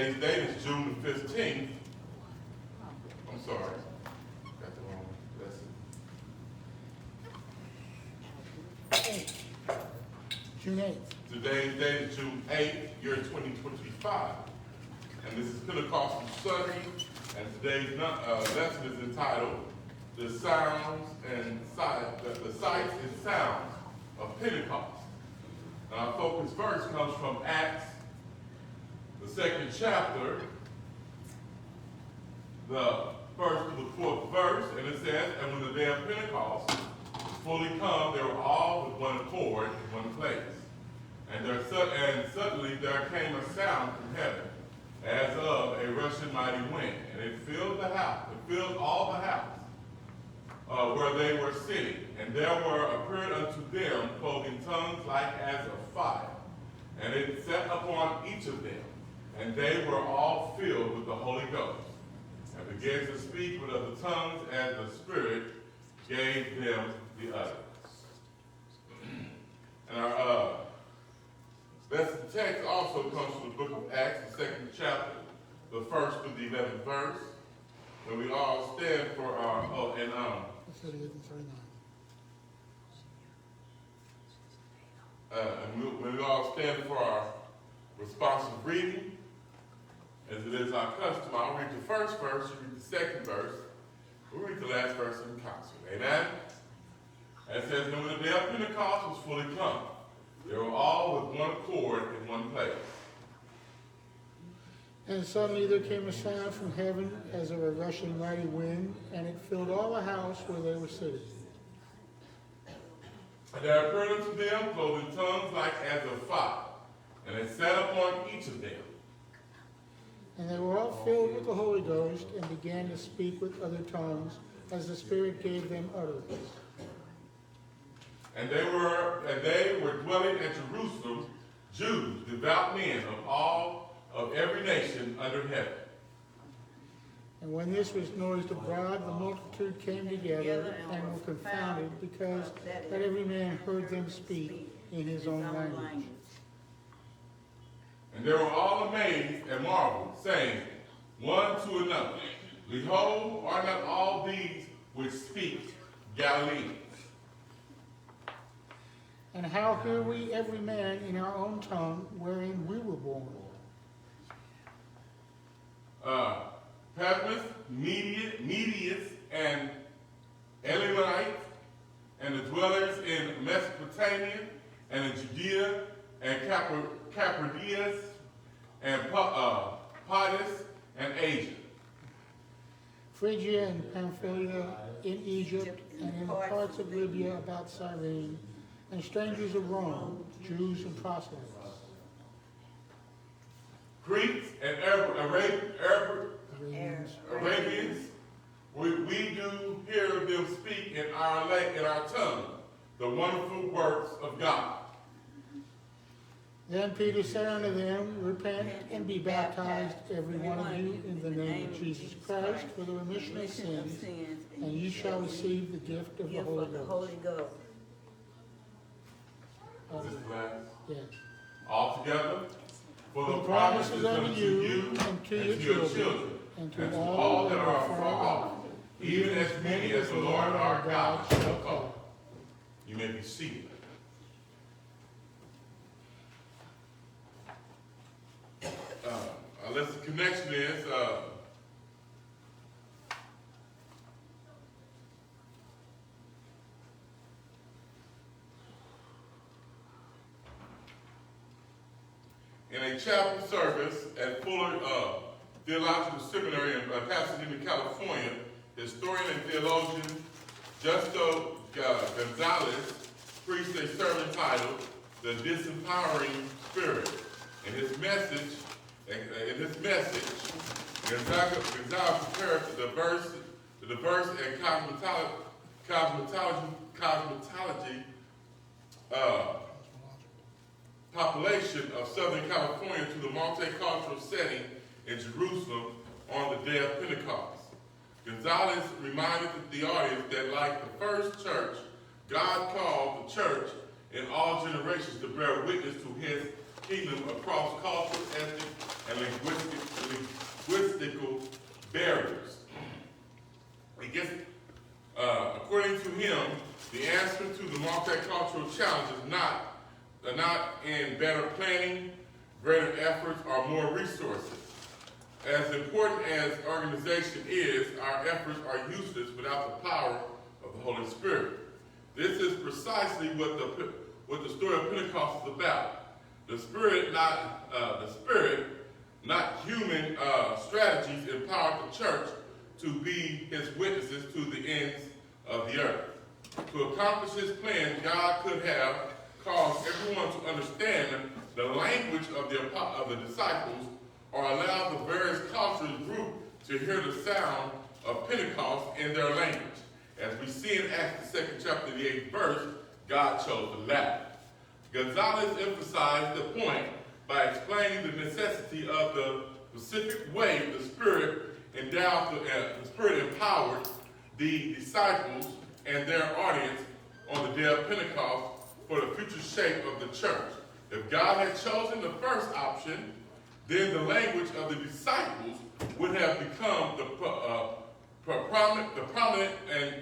Today's date is June the 15th. I'm sorry. Got the wrong lesson. June 8th. Today's date is June 8th, year 2025. And this is Pentecostal Sunday. And today's lesson is entitled The Sounds and the Sights and Sounds of Pentecost. And our focus verse comes from Acts, the 2nd chapter, the 1st to the 4th verse, and it says, "And when the day of Pentecost was fully come, they were all with one accord in one place. And suddenly there came a sound from heaven, as of a rushing mighty wind, and it filled the house, it filled all the house where they were sitting. And there appeared unto them cloven tongues like as of fire, and it sat upon each of them. And they were all filled with the Holy Ghost, and began to speak with other tongues as the Spirit gave them the utterance." And our lesson text also comes from the book of Acts, the 2nd chapter, the 1st to the 11th verse. And we all stand for our, 38 and 39. when we all stand for our responsive reading, as it is our custom, I'll read the first verse, you read the second verse, we'll read the last verse in concert. Amen? And it says, "And when the day of Pentecost was fully come, they were all with one accord in one place. And suddenly there came a sound from heaven as of a rushing mighty wind, and it filled all the house where they were sitting. And there appeared unto them cloven tongues like as of fire, and it sat upon each of them. And they were all filled with the Holy Ghost, and began to speak with other tongues, as the Spirit gave them utterance. And they were dwelling at Jerusalem, Jews, devout men of every nation under heaven. And when this was noised abroad, the multitude came together and were confounded, because that every man heard them speak in his own language. And they were all amazed and marveled, saying one to another, Behold, are not all these which speak Galileans? And how hear we every man in our own tongue wherein we were born? Patmos, Medius, and Elamites, and the dwellers in Mesopotamia, and in Judea, and Cappadocia, and Pontus, and Asia. Phrygia and Pamphylia, in Egypt, and in the parts of Libya about Cyrene, and strangers of Rome, Jews and proselytes. Greeks and Arabians, we do hear them speak in our tongue the wonderful works of God. Then Peter said unto them, Repent and be baptized, every one of you, in the name of Jesus Christ, for the remission of sins, and ye shall receive the gift of the Holy Ghost. Is this the last? Yes. All together? For The promise is unto you, and to your children, and to all that are far off, even as many as the Lord our God shall call. You may be seated. Our lesson connection is in a chapel service at Fuller Theological Seminary in Pasadena, California, historian and theologian Justo Gonzalez preached a sermon titled "The Disempowering Spirit." In his message, Gonzalez compared the diverse and cosmetology population of Southern California to the multicultural setting in Jerusalem on the day of Pentecost. Gonzalez reminded the audience that, like the first church, God called the church in all generations to bear witness to his kingdom across cultural, ethnic, and linguistic barriers. He gets, according to him, the answer to the multicultural challenge is not in better planning, greater efforts, or more resources. As important as organization is, our efforts are useless without the power of the Holy Spirit. This is precisely what the story of Pentecost is about. The Spirit, not human strategies, empowered the church to be his witnesses to the ends of the earth. To accomplish his plan, God could have caused everyone to understand the language of the disciples, or allow the various cultures group to hear the sound of Pentecost in their language. As we see in Acts the 2nd chapter, the 8th verse, God chose the latter. Gonzalez emphasized the point by explaining the necessity of the specific way the Spirit empowered the disciples and their audience on the day of Pentecost for the future shape of the church. If God had chosen the first option, then the language of the disciples would have become the prominent and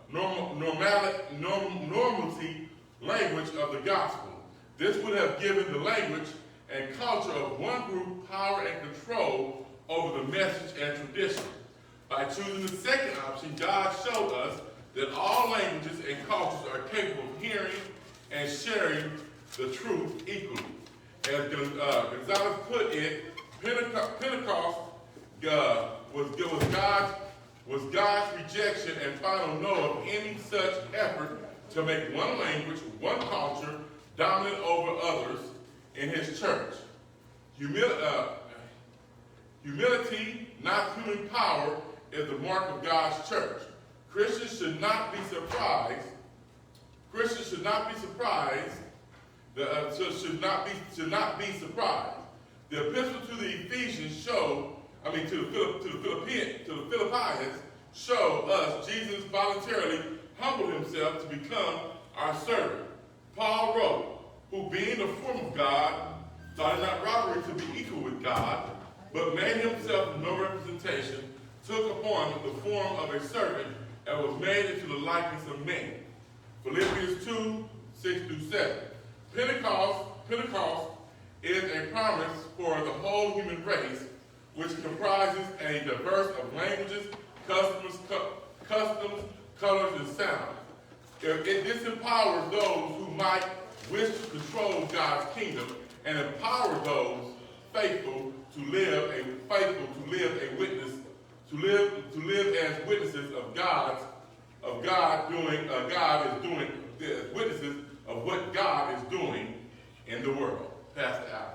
normality language of the gospel. This would have given the language and culture of one group power and control over the message and tradition. By choosing the second option, God showed us that all languages and cultures are capable of hearing and sharing the truth equally. As Gonzalez put it, Pentecost was God's rejection and final no of any such effort to make one language, one culture, dominant over others in his church. Humility, not human power, is the mark of God's church. Christians should not be surprised. Should not be surprised. The epistle to the Ephesians to the Philippians show us Jesus voluntarily humbled himself to become our servant. Paul wrote, who being the form of God, thought it not robbery to be equal with God, but made himself no representation, took upon the form of a servant, and was made into the likeness of men. Philippians 2, 6-7. Pentecost is a promise for the whole human race, which comprises a diverse of languages, customs, colors, and sounds. It disempowers those who might wish to control God's kingdom, and empower those faithful to live as witnesses of God is doing, witnesses of what God is doing in the world. Pastor Alex.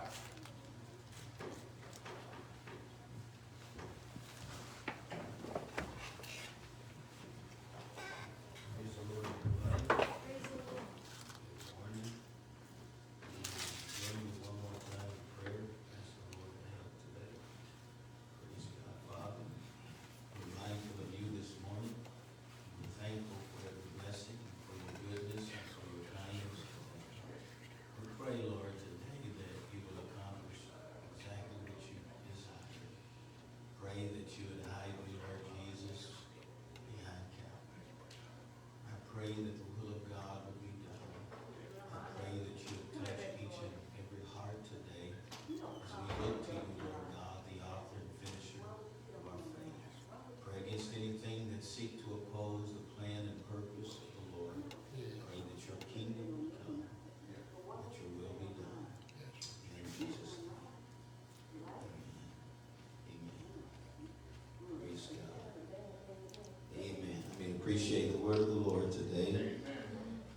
Appreciate the word of the Lord today.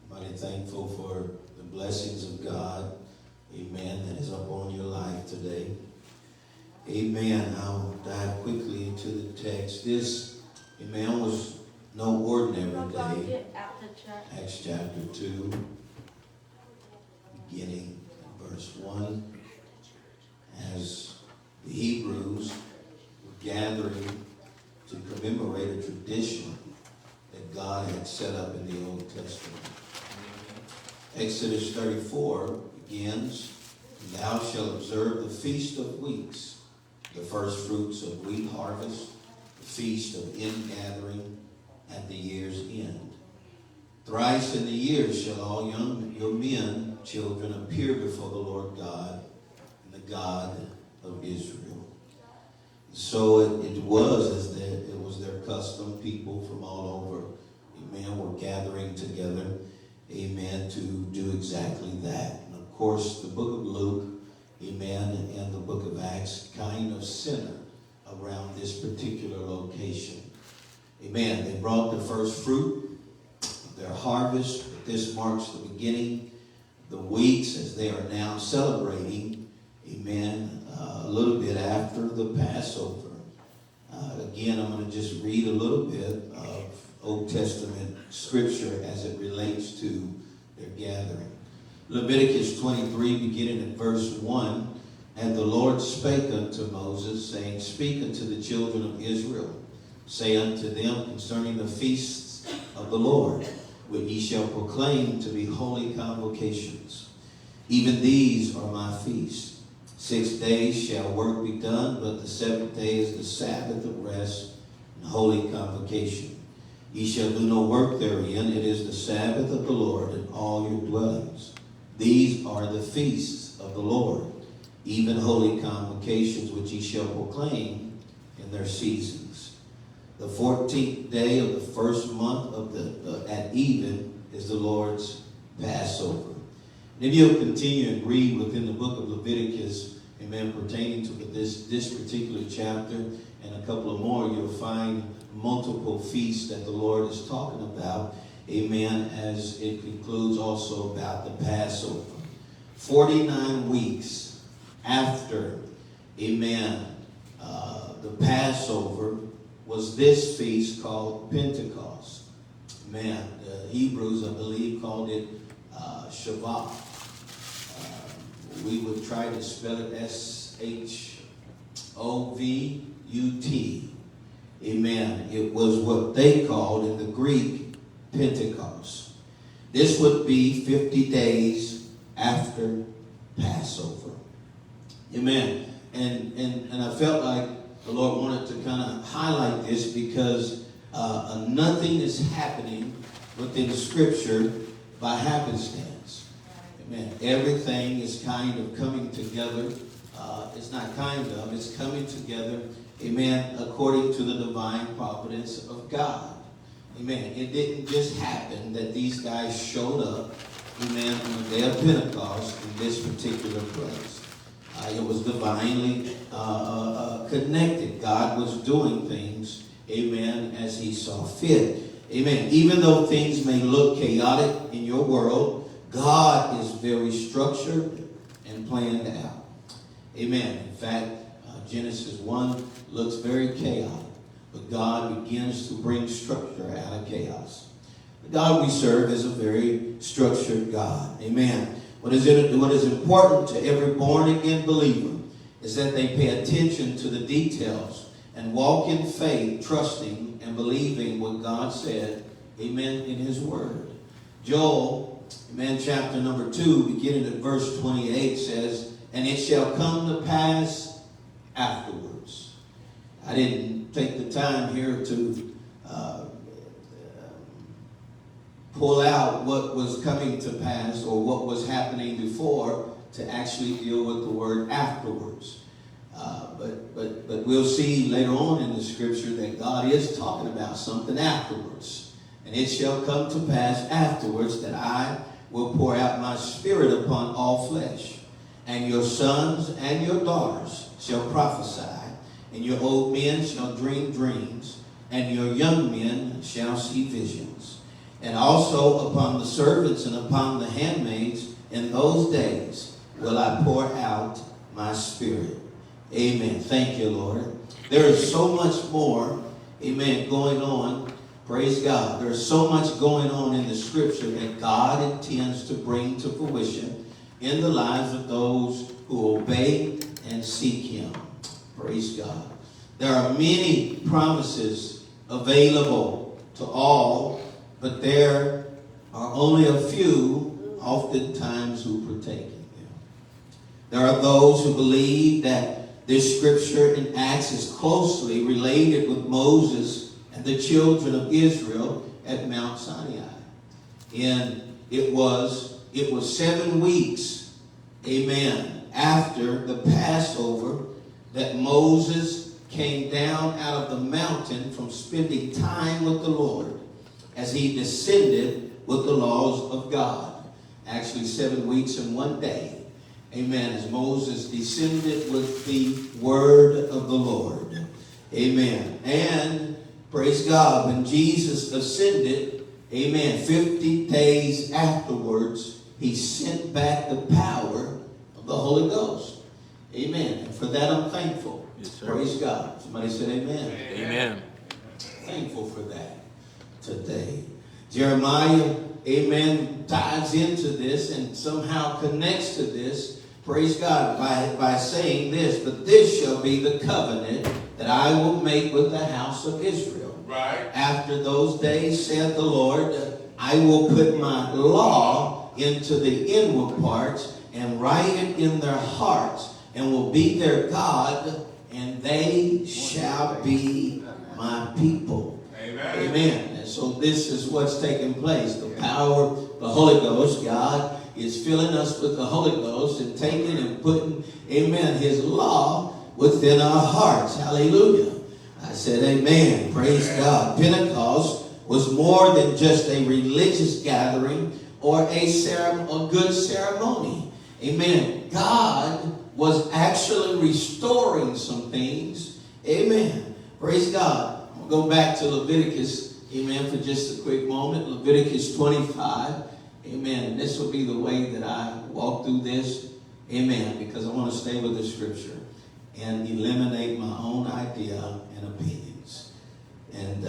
Mighty thankful for the blessings of God, amen, that is upon your life today. Amen. I'll dive quickly into the text. This, amen, was no ordinary day. Acts chapter 2, beginning at verse 1. As the Hebrews were gathering to commemorate a tradition that God had set up in the Old Testament. Exodus 34 begins, "Thou shalt observe the Feast of Weeks, the first fruits of wheat harvest, feast of ingathering at the year's end. Thrice in the year shall all your men, children, appear before the Lord God, the God of Israel. So it was their custom. People from all over, amen, were gathering together, amen, to do exactly that. And of course, the book of Luke, amen, and the book of Acts kind of center around this particular location. Amen. They brought the first fruit of their harvest. This marks the beginning of the weeks as they are now celebrating, amen, a little bit after the Passover. Again, I'm going to just read a little bit of Old Testament scripture as it relates to their gathering. Leviticus 23, beginning at verse 1. And the Lord spake unto Moses, saying, Speak unto the children of Israel. Say unto them concerning the feasts of the Lord, which ye shall proclaim to be holy convocations. Even these are my feasts. 6 days shall work be done, but the 7th day is the Sabbath of rest and holy convocation. Ye shall do no work therein. It is the Sabbath of the Lord in all your dwellings. These are the feasts of the Lord, even holy convocations which ye shall proclaim in their seasons. The 14th day of the first month of at even is the Lord's Passover. And if you'll continue and read within the book of Leviticus, amen, pertaining to this particular chapter and a couple of more, you'll find multiple feasts that the Lord is talking about, amen, as it concludes also about the Passover. 49 weeks after, amen, the Passover was this feast called Pentecost. Man, the Hebrews, I believe, called it Shabbat. We would try to spell it S-H-O-V-U-T. Amen. It was what they called in the Greek Pentecost. This would be 50 days after Passover. Amen. And I felt like the Lord wanted to kind of highlight this because nothing is happening within Scripture by happenstance. Amen. Everything is kind of coming together. It's not kind of, it's coming together, amen, according to the divine providence of God. Amen. It didn't just happen that these guys showed up, amen, on the day of Pentecost in this particular place. It was divinely connected. God was doing things, amen, as he saw fit. Amen. Even though things may look chaotic in your world, God is very structured and planned out. Amen. In fact, Genesis 1 looks very chaotic, but God begins to bring structure out of chaos. The God we serve is a very structured God. Amen. What is important to every born-again believer is that they pay attention to the details and walk in faith, trusting and believing what God said, amen, in his word. Joel, amen, chapter number 2, beginning at verse 28 says, And it shall come to pass afterwards. I didn't take the time here to pull out what was coming to pass or what was happening before to actually deal with the word afterwards. But we'll see later on in the scripture that God is talking about something afterwards. And it shall come to pass afterwards that I will pour out my spirit upon all flesh. And your sons and your daughters shall prophesy, and your old men shall dream dreams, and your young men shall see visions. And also upon the servants and upon the handmaids in those days will I pour out my spirit. Amen. Thank you, Lord. There is so much more, amen, going on. Praise God. There's so much going on in the scripture that God intends to bring to fruition in the lives of those who obey and seek him. Praise God. There are many promises available to all, but there are only a few, oftentimes, who partake in them. There are those who believe that This scripture in Acts is closely related with Moses and the children of Israel at Mount Sinai. And it was 7 weeks, amen, after the Passover that Moses came down out of the mountain from spending time with the Lord as he descended with the laws of God. Actually 7 weeks and 1 day. Amen. As Moses descended with the word of the Lord. Amen. And praise God, when Jesus ascended, amen, 50 days afterwards, he sent back the power of the Holy Ghost. Amen. And for that I'm thankful. Yes, sir. Praise God. Somebody said amen. Amen. Thankful for that today. Jeremiah, amen, dives into this and somehow connects to this, praise God, by saying this, but this shall be the covenant that I will make with the house of Israel. Right. After those days, saith the Lord, I will put my law into the inward parts and write it in their hearts, and will be their God, and they shall be my people. Amen. Amen. And so this is what's taking place. The power of the Holy Ghost, God is filling us with the Holy Ghost and taking and putting, amen, his law within our hearts. Hallelujah. I said amen. Praise God. Pentecost was more than just a religious gathering or a good ceremony. Amen. God was actually restoring some things. Amen. Praise God. I'm going to go back to Leviticus, amen, for just a quick moment. Leviticus 25. Amen. And this will be the way that I walk through this. Amen. Because I want to stay with the scripture and eliminate my own idea and opinions. And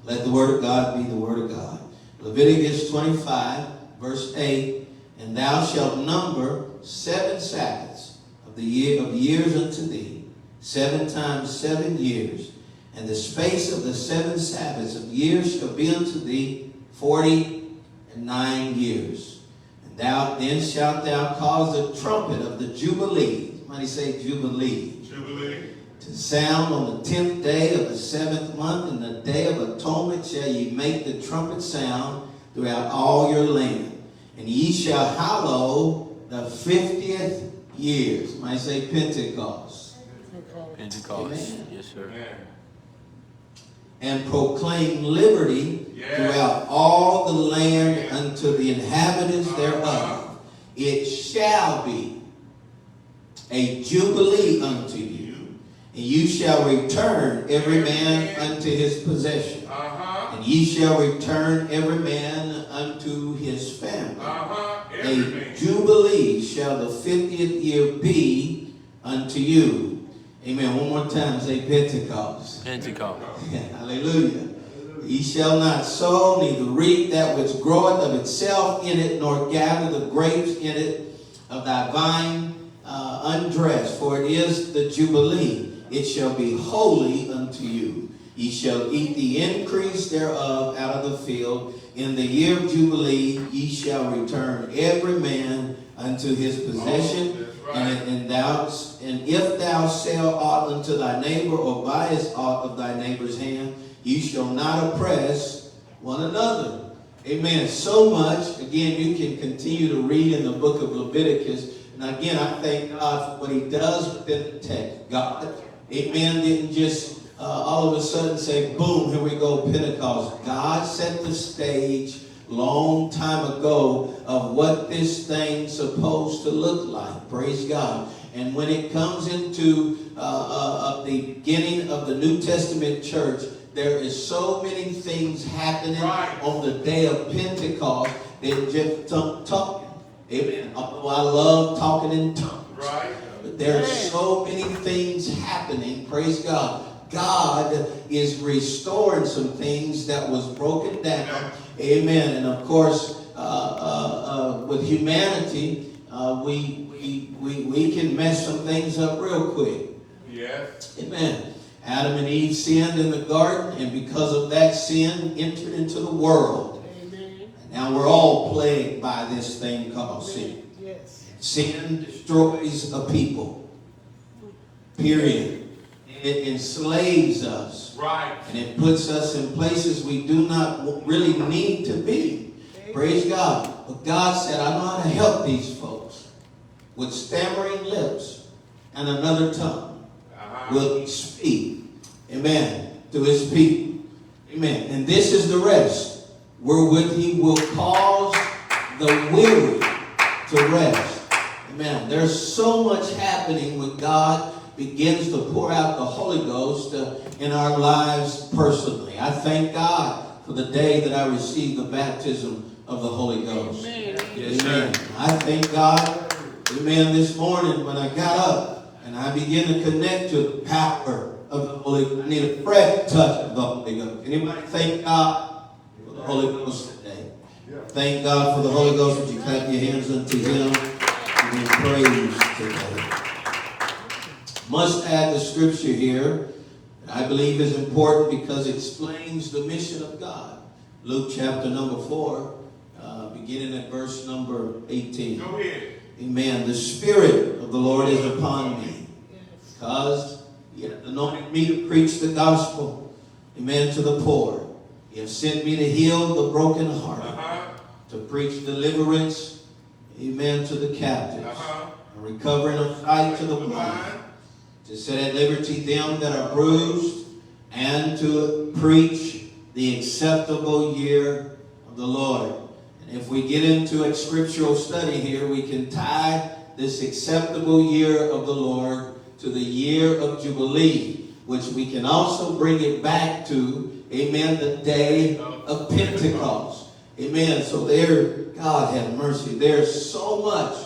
let the word of God be the word of God. Leviticus 25, verse 8. And thou shalt number 7 Sabbaths of years unto thee, 7 times 7 years. And the space of the 7 Sabbaths of years shall be unto thee 49 years. And then shalt thou cause the trumpet of the Jubilee. Somebody say Jubilee. Jubilee. To sound on the 10th day of the 7th month, and the day of atonement shall ye make the trumpet sound throughout all your land. And ye shall hallow the 50th year. Somebody say Pentecost. Pentecost. Amen. Yes, sir. Amen. And proclaim liberty throughout all the land unto the inhabitants thereof. It shall be a jubilee unto you, and you shall return every man unto his possession. And ye shall return every man unto his family. A jubilee shall the 50th year be unto you. Amen. One more time, say Pentecost. Pentecost. Hallelujah. Ye shall not sow, neither reap that which groweth of itself in it, nor gather the grapes in it of thy vine undressed. For it is the Jubilee. It shall be holy unto you. Ye shall eat the increase thereof out of the field. In the year of Jubilee ye shall return every man unto his possession. And if thou sell aught unto thy neighbor, or buyest aught of thy neighbor's hand, ye shall not oppress one another. Amen. So much. Again, you can continue to read in the book of Leviticus. And again, I thank God for what he does within the text. God, amen, didn't just all of a sudden say, boom, here we go, Pentecost. God set the stage long time ago of what this thing's supposed to look like. Praise God. And when it comes into the beginning of the New Testament church, there is so many things happening on the day of Pentecost that just talking. Amen. Although I love talking in tongues. Right. But there's so many things happening. Praise God. God is restoring some things that was broken down. Amen. And of course, with humanity, we can mess some things up real quick. Yes. Amen. Adam and Eve sinned in the garden, and because of that sin, entered into the world. Amen. And now we're all plagued by this thing called sin. Yes. Sin destroys a people. Period. It enslaves us. Right. And it puts us in places we do not really need to be. Praise God. But God said, I know how to help these folks with stammering lips and another tongue. Will he speak, amen, to his people. Amen. And this is the rest, wherewith he will cause the weary to rest. Amen. There's so much happening when God begins to pour out the Holy Ghost in our lives personally. I thank God for the day that I received the baptism of the Holy Ghost. Amen. Yes, Amen. I thank God, amen, this morning when I got up and I began to connect to the power of the Holy Ghost. I need a fresh touch of the Holy Ghost. Anybody thank God for the Holy Ghost today? Thank God for the Holy Ghost. Would you clap your hands unto him and praise today? Must add the scripture here that I believe is important because it explains the mission of God. Luke chapter number 4, beginning at verse number 18. Go ahead. Amen. The Spirit of the Lord is upon me because he hath anointed me to preach the gospel, amen, to the poor. He has sent me to heal the brokenhearted, to preach deliverance, amen, to the captives, and recovering of sight to the blind, to set at liberty them that are bruised, and to preach the acceptable year of the Lord. And if we get into a scriptural study here, we can tie this acceptable year of the Lord to the year of Jubilee, which we can also bring it back to, amen, the day of Pentecost. Amen. So there, God have mercy. There's so much,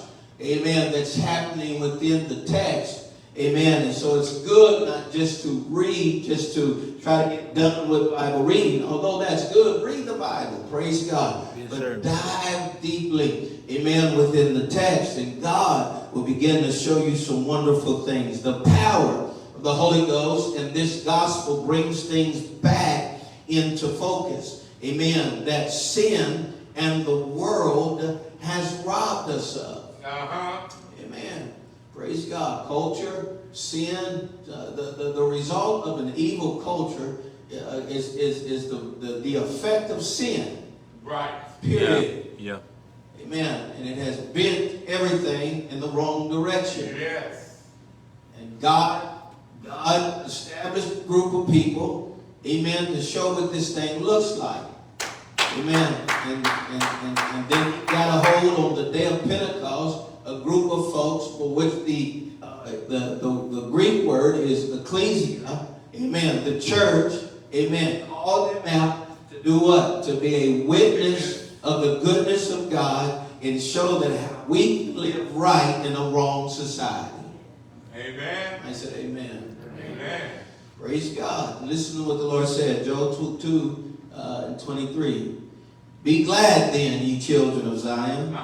amen, that's happening within the text. Amen. And so it's good not just to read, just to try to get done with Bible reading. Although that's good, read the Bible. Praise God. Yes, but sir. dive deeply, amen, within the text. And God will begin to show you some wonderful things. The power of the Holy Ghost and this gospel brings things back into focus. Amen. That sin and the world has robbed us of. Amen. Praise God. Culture, sin, the result of an evil culture is the effect of sin. Right. Period. Yeah. Amen. And it has bent everything in the wrong direction. Yes. And God established a group of people, amen, to show what this thing looks like. Amen. And then he got a hold on the day of Pentecost, a group of folks for which the Greek word is ecclesia, amen, the church, amen, called them out to do what? To be a witness of the goodness of God and show that how we can live right in a wrong society. Amen. I said amen. Amen. Praise God. Listen to what the Lord said. Joel 2 and 23. Be glad then, ye children of Zion.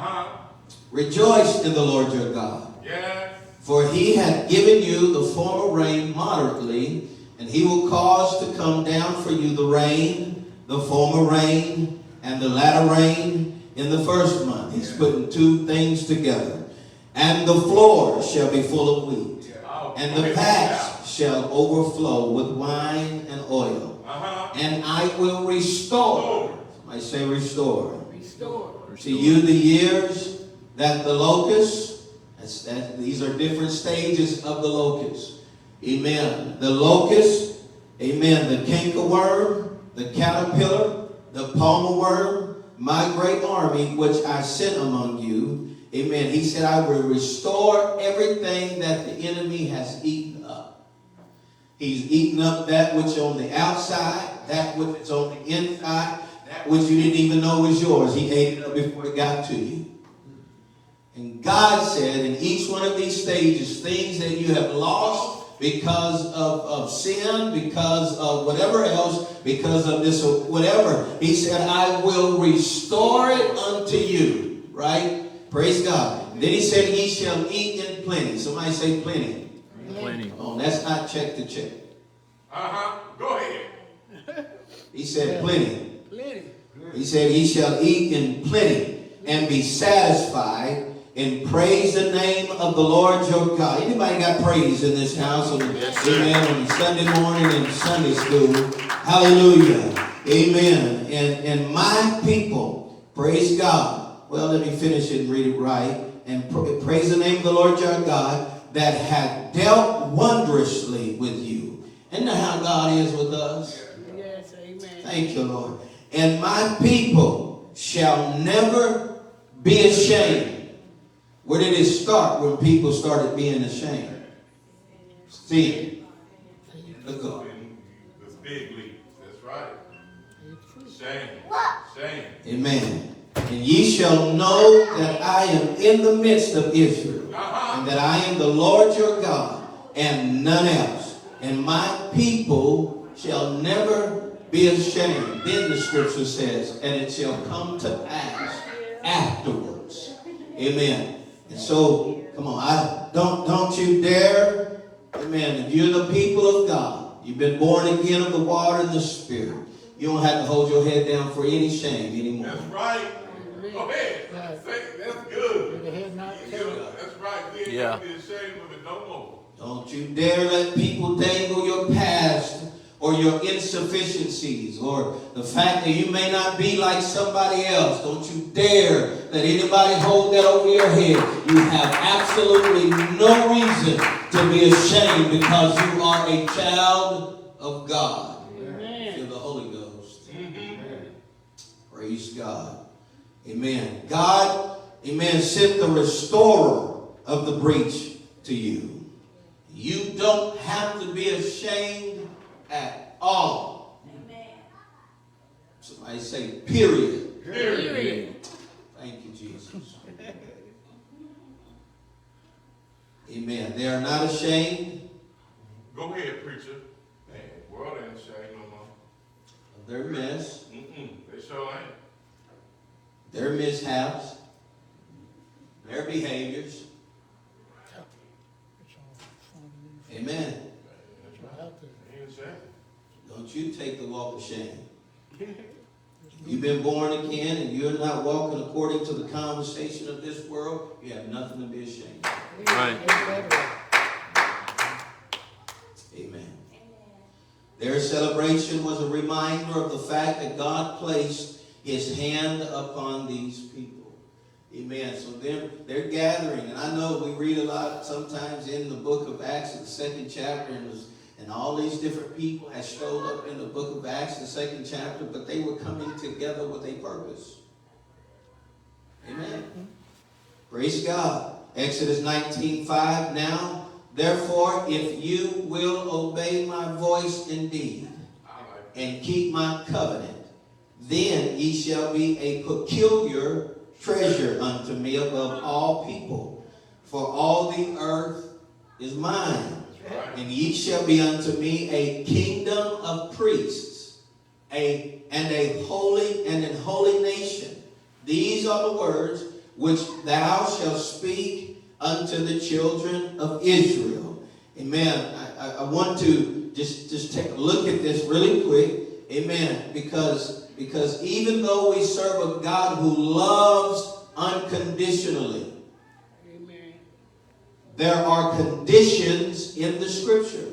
Rejoice in the Lord your God. Yes. For he hath given you the former rain moderately, and he will cause to come down for you the rain, the former rain, and the latter rain in the first month. He's putting two things together. And the floor shall be full of wheat, and the vats shall overflow with wine and oil. And I will restore. Somebody say restore. To you the years that the locust, these are different stages of the locust. Amen. The locust, amen, the cankerworm, the caterpillar, the palmer worm, my great army which I sent among you. Amen. He said, I will restore everything that the enemy has eaten up. He's eaten up that which on the outside, that which is on the inside, that which you didn't even know was yours. He ate it up before it got to you. And God said in each one of these stages, things that you have lost because of sin, because of whatever else, because of this or whatever, he said, I will restore it unto you. Right? Praise God. And then he said, ye shall eat in plenty. Somebody say plenty. Plenty. Oh, that's not check to check. Go ahead. He said plenty. He said, ye shall eat in plenty and be satisfied, and praise the name of the Lord your God. Anybody got praise in this house? Yes, Amen. On Sunday morning in Sunday school. Hallelujah. Amen. And my people, praise God. Well, let me finish it and read it right. And praise the name of the Lord your God that had dealt wondrously with you. Isn't that how God is with us? Yes, amen. Thank you, Lord. And my people shall never be ashamed. Where did it start when people started being ashamed? Sin. Look up. The big leaps. That's right. Shame. Shame. Amen. And ye shall know that I am in the midst of Israel, and that I am the Lord your God, and none else. And my people shall never be ashamed. Then the scripture says, and it shall come to pass afterwards. Amen. And so, come on, don't you dare, amen, if you're the people of God, you've been born again of the water and the Spirit, you don't have to hold your head down for any shame anymore. That's right. Go ahead. Right. That's good. With the head not taken. That's right. We ain't Yeah. gonna be ashamed of it no more. Don't you dare let people dangle your past or your insufficiencies or the fact that you may not be like somebody else. Don't you dare let anybody hold that over your head. You have absolutely no reason to be ashamed because you are a child of God. Amen. Feel the Holy Ghost. Praise God. Amen. God, amen, sent the restorer of the breach to you. You don't have to be ashamed at all. Amen. Somebody say, period. Period. Thank you, Jesus. Amen. They are not ashamed Go ahead, preacher. Man, world ain't ashamed no more. of their mess, They sure ain't. their mishaps, their behaviors. It's all fun. Amen. It's all out there. They ain't ashamed. Don't you take the walk of shame. You've been born again and you're not walking according to the conversation of this world, you have nothing to be ashamed of. Right. Amen. Their celebration was a reminder of the fact that God placed his hand upon these people. Amen. So they're gathering. And I know we read a lot sometimes in the book of Acts, the 2nd chapter, and all these different people had showed up in the book of Acts, the 2nd chapter, but they were coming together with a purpose. Amen. Praise God. Exodus 19:5. Now, therefore, if you will obey my voice indeed, and keep my covenant, then ye shall be a peculiar treasure unto me above all people. For all the earth is mine. And ye shall be unto me a kingdom of priests, and a holy nation. These are the words which thou shalt speak unto the children of Israel. Amen. I want to just take a look at this really quick. Amen. Because even though we serve a God who loves unconditionally, there are conditions in the scripture.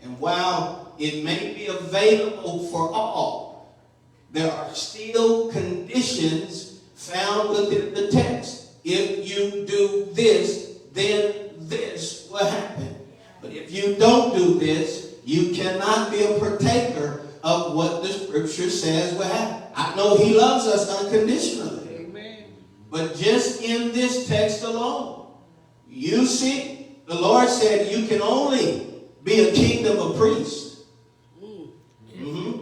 And while it may be available for all, there are still conditions found within the text. If you do this, then this will happen. But if you don't do this, you cannot be a partaker of what the scripture says will happen. I know he loves us unconditionally. But just in this text alone, you see, the Lord said you can only be a kingdom of priests.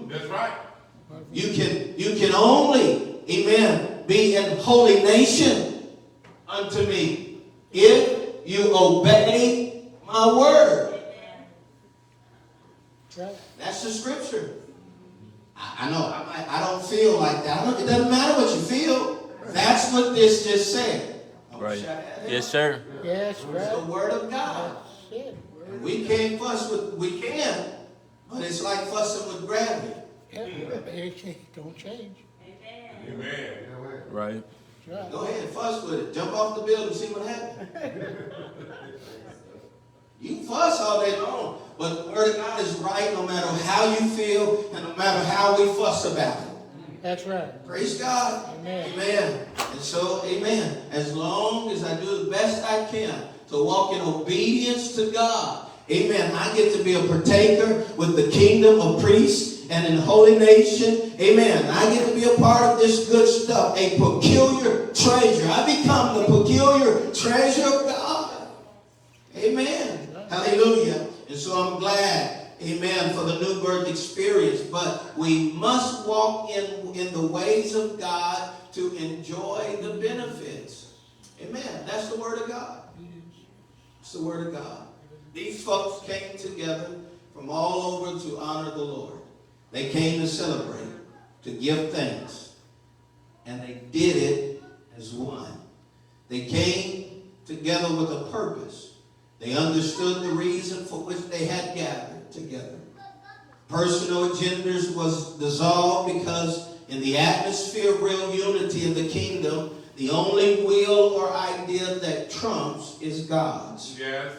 That's right. You can only, amen, be a holy nation unto me if you obey my word. That's the scripture. I know, I don't feel like that. It doesn't matter what you feel. That's what this just said. Right. Yes, sir. Yes, It's right. the word of God. That's it. We can't fuss with, we can, but it's like fussing with gravity. Yeah, it don't change. Amen. Right. That's right. Go ahead, fuss with it. Jump off the building, see what happens. You can fuss all day long, but the Word of God is right no matter how you feel and no matter how we fuss about it. That's right. Praise God. Amen. Amen. And so, amen. As long as I do the best I can to walk in obedience to God, amen, I get to be a partaker with the kingdom of priests and in holy nation. Amen. I get to be a part of this good stuff, a peculiar treasure. I become the peculiar treasure of God. Amen. Hallelujah. And so I'm glad, amen, for the new birth experience. But we must walk in the ways of God to enjoy the benefits. Amen. That's the Word of God. It's the Word of God. These folks came together from all over to honor the Lord. They came to celebrate, to give thanks. And they did it as one. They came together with a purpose. They understood the reason for which they had gathered together. Personal agendas was dissolved because in the atmosphere of real unity in the kingdom, the only will or idea that trumps is God's. Yes.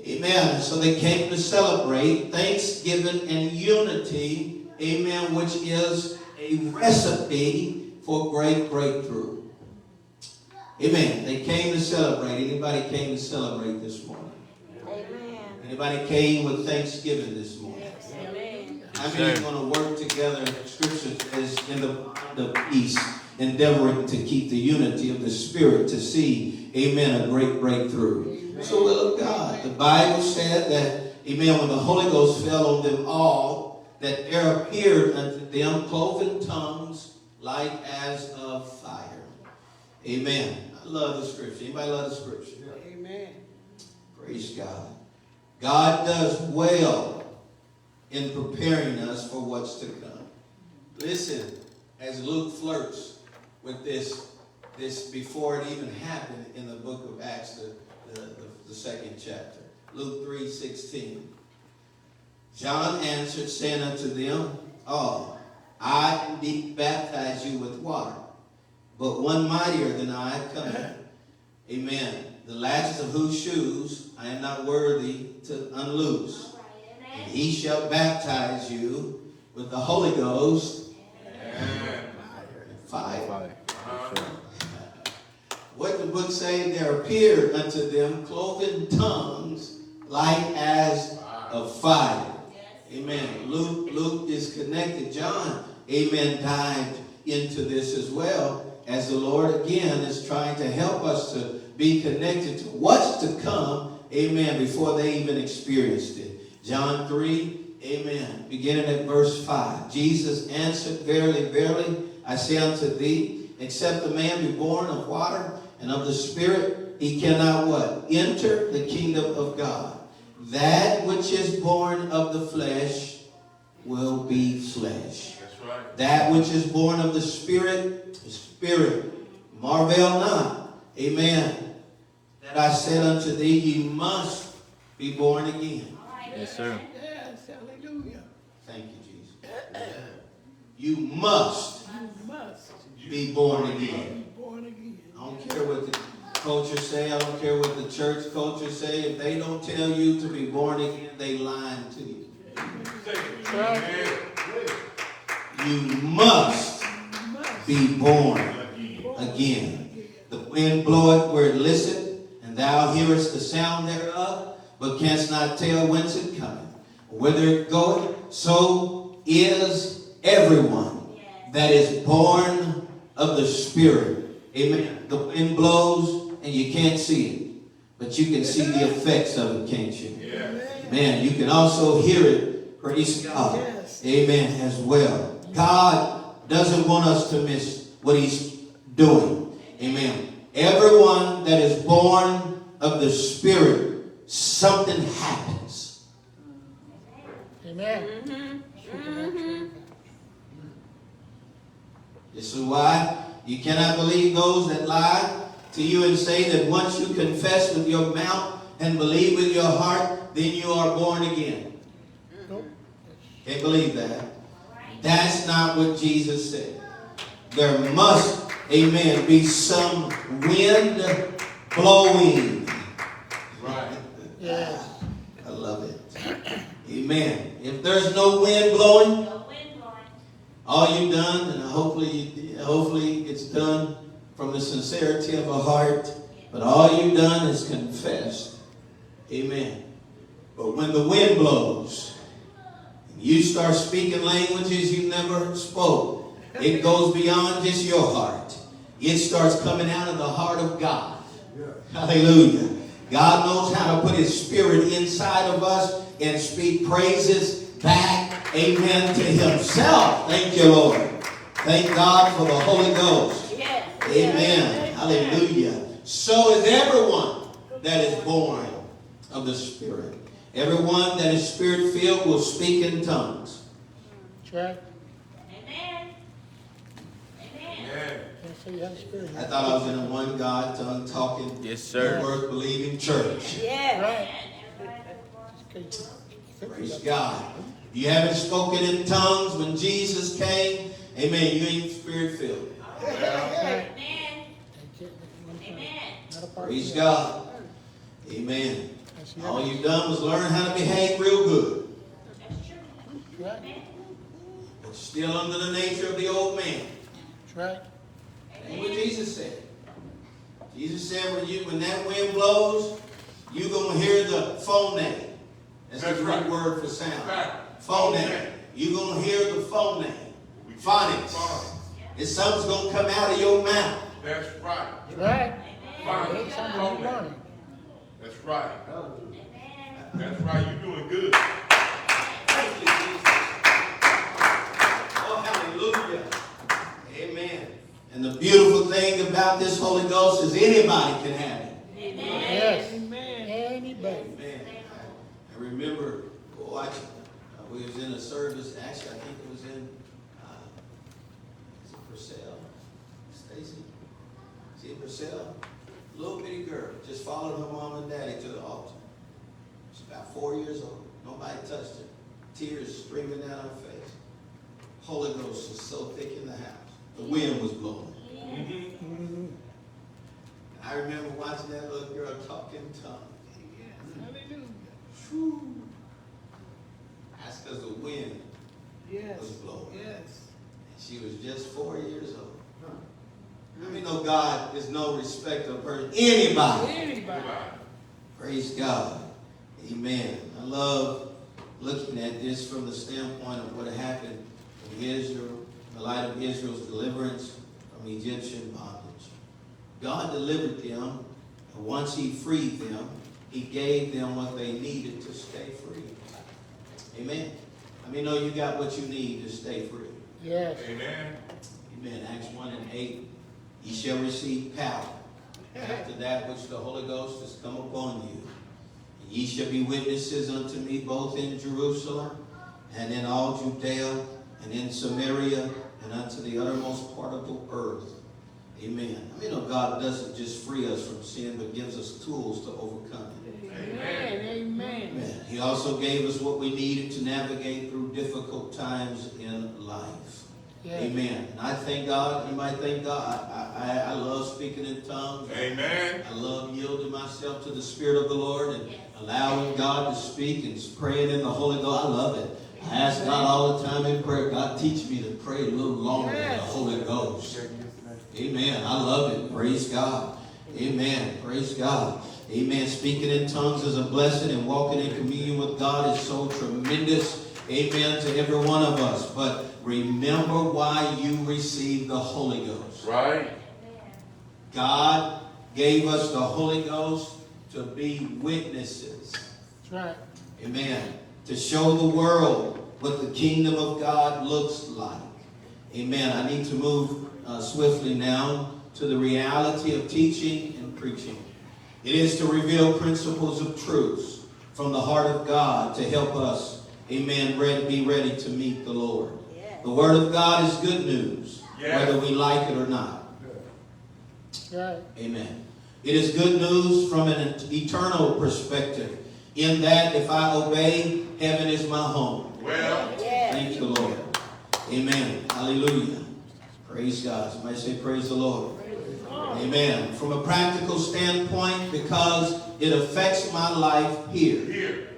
Amen. So they came to celebrate thanksgiving and unity, amen, which is a recipe for great breakthrough. Amen. They came to celebrate. Anybody came to celebrate this morning? Amen. Anybody came with thanksgiving this morning? Amen. How many are going to work together? Scripture is in the peace, endeavoring to keep the unity of the Spirit to see, amen, a great breakthrough. It's the will of God. The Bible said that, amen, when the Holy Ghost fell on them all, that there appeared unto them cloven tongues like as of fire. Amen. I love the Scripture. Anybody love the Scripture? Amen. Praise God. God does well in preparing us for what's to come. Listen, as Luke flirts with this before it even happened in the book of Acts, the second chapter. Luke 3:16. John answered, saying unto them, I indeed baptize you with water, but one mightier than I cometh. Amen. The latches of whose shoes I am not worthy to unloose. And he shall baptize you with the Holy Ghost and fire. What the book say? There appeared unto them cloven tongues like as of fire. Amen. Luke is connected. John, amen, dived into this as well, as the Lord again is trying to help us to be connected to what's to come, amen, before they even experienced it. John 3, amen, beginning at verse 5. Jesus answered, Verily, verily, I say unto thee, except a man be born of water and of the Spirit, he cannot what? Enter the kingdom of God. That which is born of the flesh will be flesh. That's right. That which is born of the Spirit is spirit. Marvel not, amen, that I said unto thee, ye must be born again. Yes, sir. Yes, hallelujah. Thank you, Jesus. You must be born again. Be born again. I don't care what the culture say. I don't care what the church culture say. If they don't tell you to be born again, they lying to you. Amen. You must be born again. The wind bloweth where it listeth, and thou hearest the sound thereof, but canst not tell whence it cometh, or whither it goeth. So is everyone that is born of the Spirit. Amen. The wind blows and you can't see it, but you can see the effects of it, can't you? Man, you can also hear it. Praise God. Amen. As well. God doesn't want us to miss what He's doing. Amen. Everyone that is born of the Spirit, something happens. Amen. This is why you cannot believe those that lie to you and say that once you confess with your mouth and believe with your heart, then you are born again. Nope. Can't believe that. That's not what Jesus said. There must amen, be some wind blowing. Right. Yes. I love it. Amen. If there's no wind blowing, all you've done, and hopefully it's done from the sincerity of a heart, but all you've done is confessed. Amen. But when the wind blows, you start speaking languages you never spoke. It goes beyond just your heart. It starts coming out of the heart of God. Hallelujah. God knows how to put his spirit inside of us and speak praises back, amen, to himself. Thank you, Lord. Thank God for the Holy Ghost. Yes. Amen. Hallelujah. So is everyone that is born of the Spirit. Everyone that is Spirit-filled will speak in tongues. That's right. Amen. That's how you have spirit. I thought I was in a one God tongue talking, Yes, sir. word believing church. Yes. Praise God. You haven't spoken in tongues when Jesus came. Amen. You ain't Spirit-filled. Praise God. Amen. All you've done was learn how to behave real good. Right. But still under the nature of the old man. That's right. That's what Jesus said. Jesus said when that wind blows, you're going to hear the phone. That's the Greek word for sound. Phone. You're going to hear the phone. Phonics. And something's going to come out of your mouth. That's right. That's right. Phonics. That's something you learn. That's right. That's right. You're doing good. Thank you, Jesus. Oh, hallelujah. Amen. And the beautiful thing about this Holy Ghost is anybody can have it. Yes. Anybody. Amen. I remember watching, we was in a service, actually I think it was in, is it Purcell? Stacy? Is it Purcell? Little bitty girl, just followed her mom and daddy to the altar. She's about 4 years old. Nobody touched her. Tears streaming down her face. Holy Ghost was so thick in the house. The wind was blowing. Mm-hmm. I remember watching that little girl talk in tongues. Whew. That's because the wind was blowing. Yes. And she was just 4 years old. I mean, no, God is no respecter of person. Anybody. Praise God. Amen. I love looking at this from the standpoint of what happened in Israel, the light of Israel's deliverance from Egyptian bondage. God delivered them, and once he freed them, he gave them what they needed to stay free. Amen. I mean, know you got what you need to stay free. Yes. Amen. Amen. Acts 1:8. Ye shall receive power after that which the Holy Ghost has come upon you. And ye shall be witnesses unto me both in Jerusalem and in all Judea and in Samaria and unto the uttermost part of the earth. Amen. I mean, God doesn't just free us from sin, but gives us tools to overcome it. Amen. Amen. He also gave us what we needed to navigate through difficult times in life. Yes. Amen. And I thank God. You might thank God. I love speaking in tongues. Amen. I love yielding myself to the Spirit of the Lord and allowing God to speak and praying in the Holy Ghost. I love it. I ask God all the time in prayer, God, teach me to pray a little longer in the Holy Ghost. Amen. I love it. Praise God. Amen. Praise God. Amen. Speaking in tongues is a blessing, and walking in communion with God is so tremendous. Amen to every one of us. But remember why you received the Holy Ghost. Right. God gave us the Holy Ghost to be witnesses. That's right. Amen. To show the world what the kingdom of God looks like. Amen. I need to move swiftly now to the reality of teaching and preaching. It is to reveal principles of truth from the heart of God to help us, amen, be ready to meet the Lord. The Word of God is good news, whether we like it or not. Right. Amen. It is good news from an eternal perspective, in that if I obey, heaven is my home. Well. Thank you, Lord. Amen. Hallelujah. Praise God. Somebody say praise the Lord. Amen. From a practical standpoint, because it affects my life here. Here.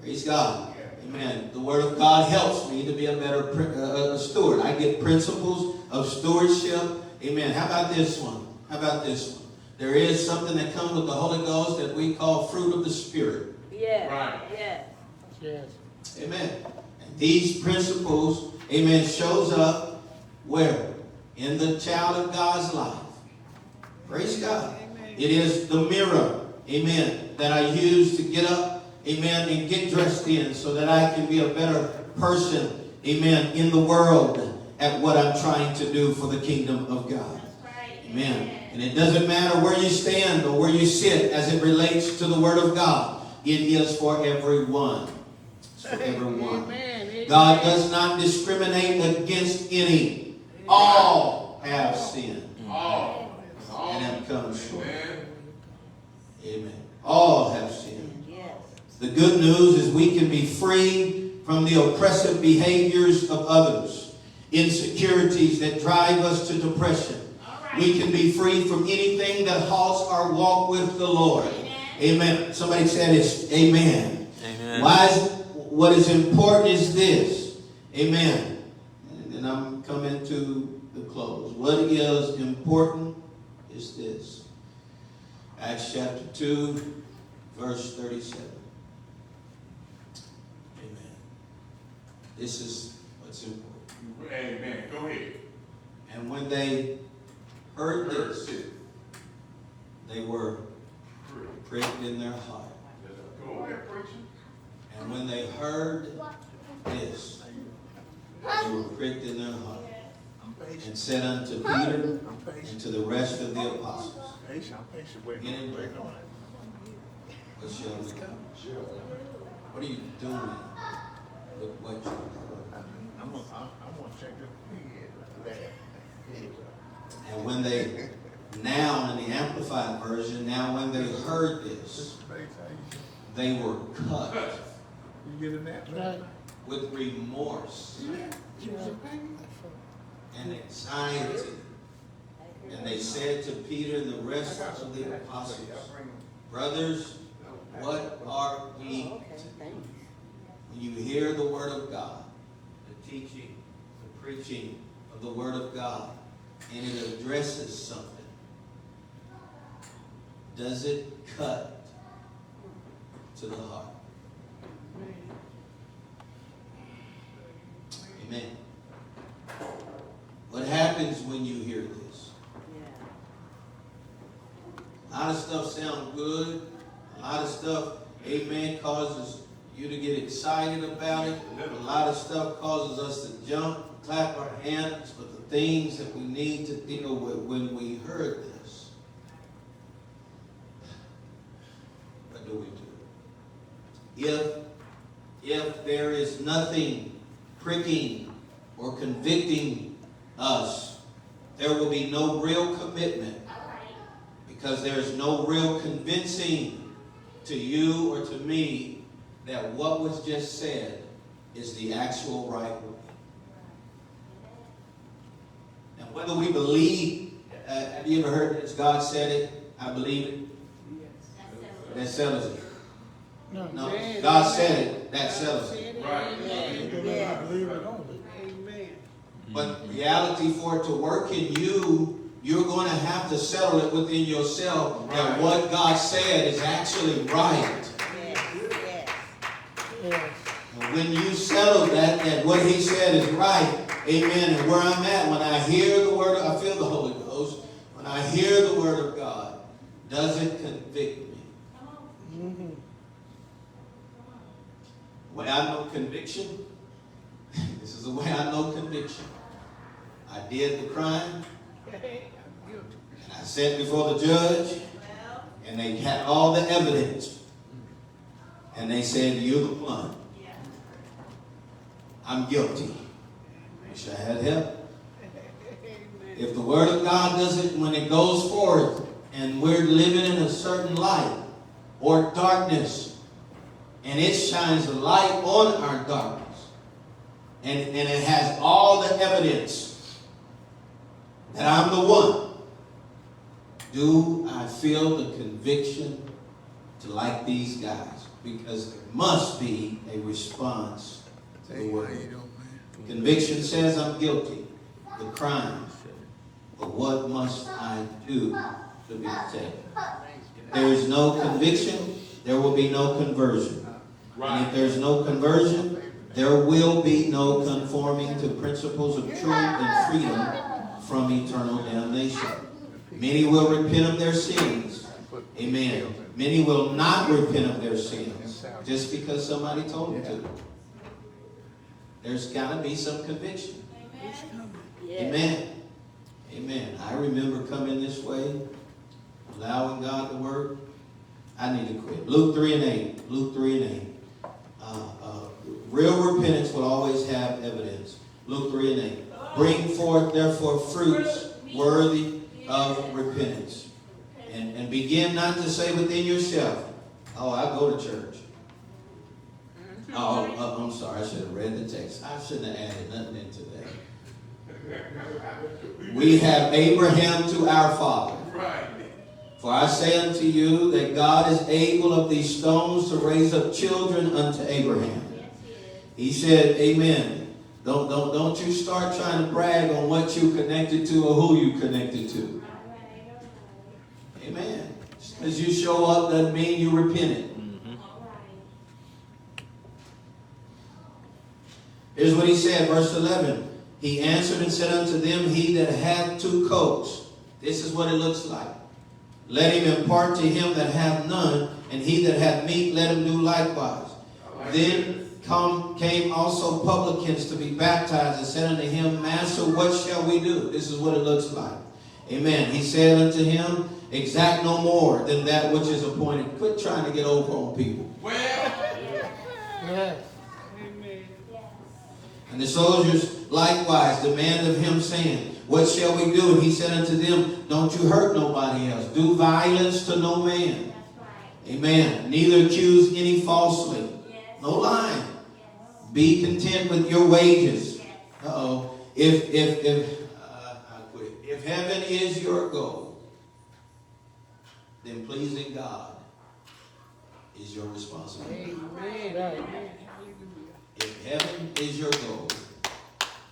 Praise God. Amen. The Word of God helps me to be a better steward. I get principles of stewardship. Amen. How about this one? How about this one? There is something that comes with the Holy Ghost that we call fruit of the Spirit. Yeah. Right. Yeah. Yes. Amen. And these principles, amen, shows up where? In the child of God's life. Praise God. It is the mirror, amen, that I use to get up, amen, and get dressed in so that I can be a better person, amen, in the world at what I'm trying to do for the kingdom of God. Amen. And it doesn't matter where you stand or where you sit as it relates to the Word of God. It is for everyone. It's for everyone. God does not discriminate against any. All have sinned. All. And have come short. Amen. Amen. All have sinned. Yes. The good news is we can be free from the oppressive behaviors of others, insecurities that drive us to depression. We can be free from anything that halts our walk with the Lord. Amen. Somebody said it's amen. Amen. What is important is this. Amen. And I'm coming to the close. What is important is this. Acts chapter 2, verse 37. Amen. This is what's important. Amen. Go ahead. And when they heard this, they were pricked in their heart. Go ahead, preacher. And when they heard this, they were pricked in their heart. And said unto Peter and to the rest of the apostles, what shall we do? What are you doing with what you're doing? I'm gonna check it. And when they, now in the Amplified Version, now when they heard this, they were cut You get in that? Right. with remorse and anxiety. And they said to Peter and the rest of the apostles, brothers, what are we to do? When you hear the word of God, the teaching, the preaching of the word of God, and it addresses something, does it cut to the heart? Amen. What happens when you hear this? A lot of stuff sounds good. A lot of stuff, amen, causes you to get excited about it. A lot of stuff causes us to jump, clap our hands. But the things that we need to deal with when we heard this, what do we do? If there is nothing pricking or convicting us, there will be no real commitment, because there's no real convincing to you or to me that what was just said is the actual right way. Now, whether we believe, have you ever heard this? God said it, I believe it. That settles it. No. No, God said it, that settles it. Right. I believe it only. But reality, for it to work in you, you're going to have to settle it within yourself that what God said is actually right. Yes. And when you settle that what He said is right, amen, and where I'm at, when I hear the word, I feel the Holy Ghost, when I hear the word of God, does it convict me? Mm-hmm. The way I know conviction, this is the way I know conviction. I did the crime, and I sat before the judge, and they had all the evidence, and they said, you're the one. I'm guilty. Wish I had help. If the word of God doesn't, when it goes forth, and we're living in a certain light or darkness, and it shines a light on our darkness, and it has all the evidence, that I'm the one, do I feel the conviction to like these guys? Because there must be a response to the word. Conviction says I'm guilty of the crime, but what must I do to be saved? If there is no conviction, there will be no conversion. And if there's no conversion, there will be no conforming to principles of truth and freedom from eternal damnation. Many will repent of their sins. Amen. Many will not repent of their sins just because somebody told them to. There's got to be some conviction. Amen. Amen. I remember coming this way, allowing God to work. I need to quit. Luke 3:8. Luke 3:8. Real repentance will always have evidence. Luke 3:8. Bring forth, therefore, fruits worthy of repentance. And begin not to say within yourself, oh, I go to church. Oh, I'm sorry. I should have read the text. I shouldn't have added nothing into that. We have Abraham to our father. For I say unto you that God is able of these stones to raise up children unto Abraham. He said, amen. Don't you start trying to brag on what you connected to or who you connected to. Amen. Just because you show up doesn't mean you repented. Here's what he said, verse 11. He answered and said unto them, he that hath 2 coats. This is what it looks like. Let him impart to him that hath none, and he that hath meat, let him do likewise. Then came also publicans to be baptized, and said unto him, Master, what shall we do? This is what it looks like. Amen. He said unto him, exact no more than that which is appointed. Quit trying to get over on people. Yes. And the soldiers likewise demand of him, saying, what shall we do? And he said unto them, don't you hurt nobody else. Do violence to no man. Amen. Neither accuse any falsely. No lying. Be content with your wages. If heaven is your goal, then pleasing God is your responsibility. Amen. If heaven is your goal,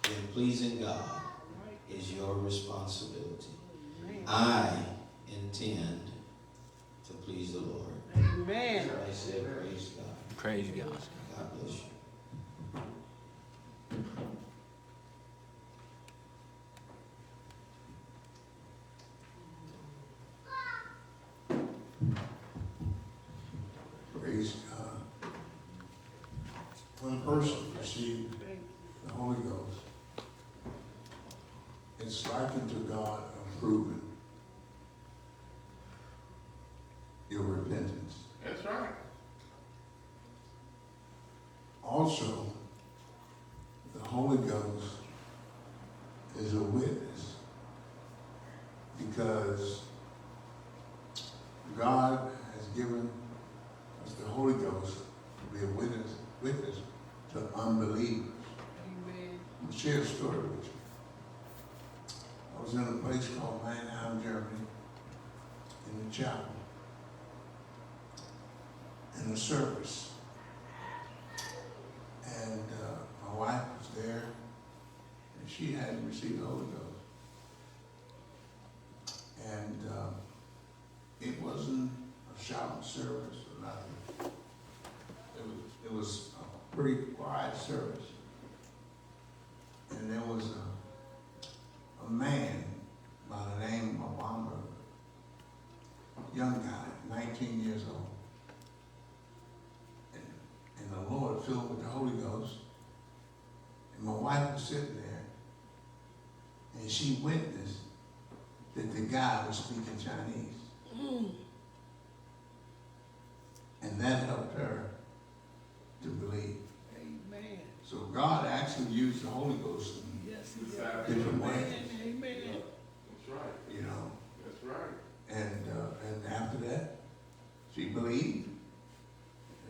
then pleasing God is your responsibility. I intend to please the Lord. Amen. I said, praise God. Praise God. God bless you. Praise God. When a person receives the Holy Ghost, it's likened to God approving your repentance. That's right. Also, the Holy Ghost is a witness because God has given us the Holy Ghost to be a witness to unbelievers. Amen. I'm going to share a story with you. I was in a place called Mannheim, Germany, in the chapel, in the service. And my wife was there, and she hadn't received the Holy Ghost. And it wasn't a shouting service or nothing. It was a pretty quiet service. And there was a man by the name of Bomber, young guy, 19 years old. And the Lord filled with the Holy Ghost. And my wife was sitting there, and she witnessed that the guy was speaking Chinese. And that helped her to believe. Amen. So God actually used the Holy Ghost in different ways. Amen. That's right. You know. That's right. And after that, she believed,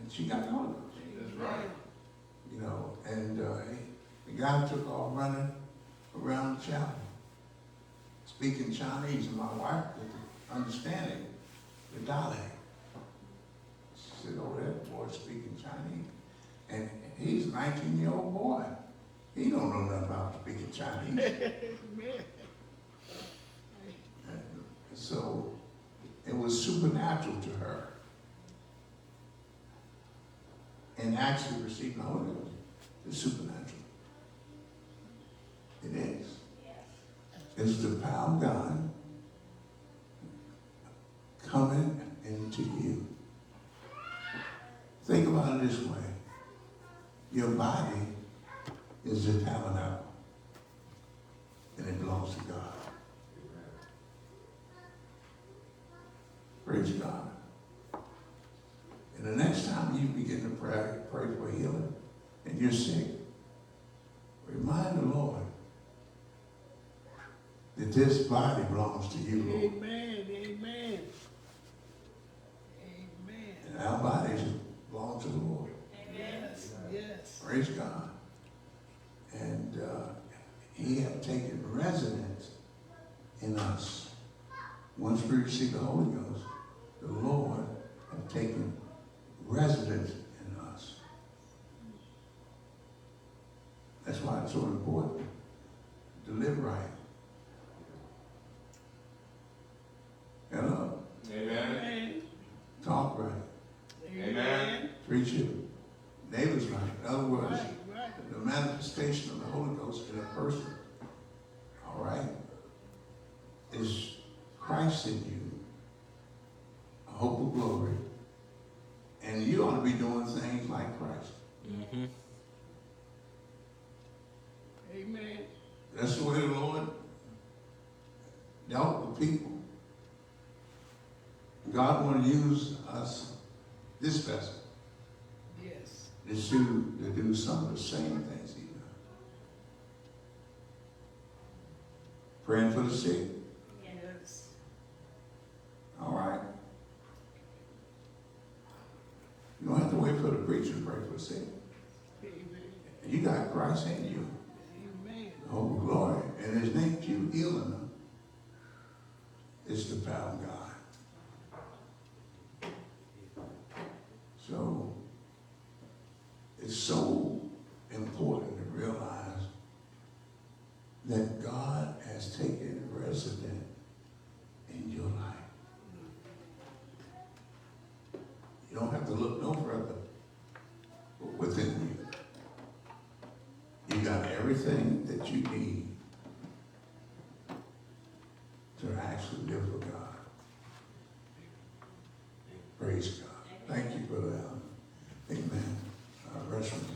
and she got the Holy Ghost. That's right. You know, and the guy took off running around the chapel, speaking Chinese, and my wife could understand it, the dialect. She said, oh, that boy's speaking Chinese. And he's a 19-year-old boy. He don't know nothing about speaking Chinese. And so it was supernatural to her. And actually receiving the Holy Ghost is supernatural. It is. It's the power of God coming into you. Think about it this way. Your body is the tabernacle, and it belongs to God. Praise God. And the next time you begin to pray for healing, and you're sick, remind the Lord that this body belongs to you, Lord. Amen, amen. Amen. And our bodies belong to the Lord. Yes, yes. Praise God. And he had taken residence in us. Once we receive the Holy Ghost, the Lord had taken residence in us. That's why it's so important to live right. Hello. Amen. Talk right. Amen. Treat your neighbors right. In other words, Right. the manifestation of the Holy Ghost in a person, all right, is Christ in you, a hope of glory, and you ought to be doing things like Christ. Mm-hmm. Amen. That's the way the Lord dealt with people. God want to use us, this vessel, Yes. to do some of the same things he done. Praying for the sick. Yes. All right. You don't have to wait for the preacher to pray for the sick. Amen. You got Christ in you. Amen. Oh, glory. And his name, you healing them. It's the power of God. So, it's so important to realize that God has taken resident in your life. You don't have to look no further within you. You got everything that you need to actually live for God. Praise God. Thank you for that. Amen. Rest of